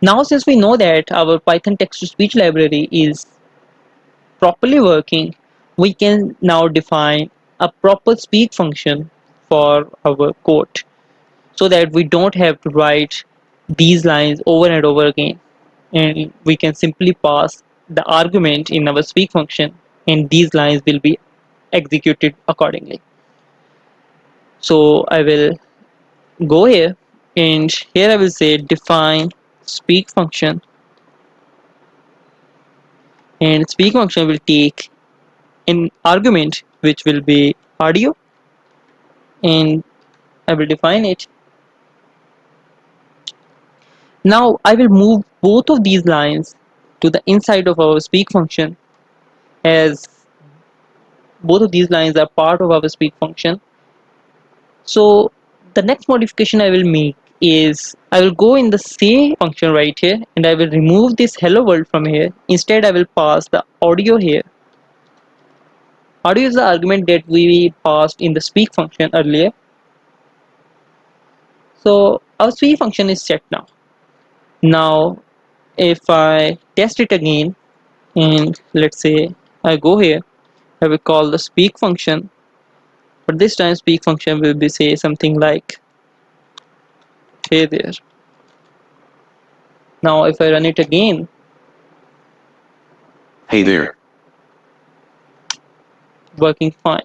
Now since we know that our Python text-to-speech library is properly working, we can now define a proper speak function for our code so that we don't have to write these lines over and over again, and we can simply pass the argument in our speak function and these lines will be executed accordingly. So I will go here, and here I will say define speak function, and speak function will take an argument which will be audio, and I will define it. Now I will move both of these lines to the inside of our speak function, as both of these lines are part of our speak function. So the next modification I will make is I will go in the same function right here and I will remove this hello world from here. Instead I will pass the audio here. Audio is the argument that we passed in the speak function earlier. So our speak function is set now. Now if I test it again, and let's say I go here, I will call the speak function, but this time speak function will be say something like hey there. Now if I run it again, Hey there. working fine.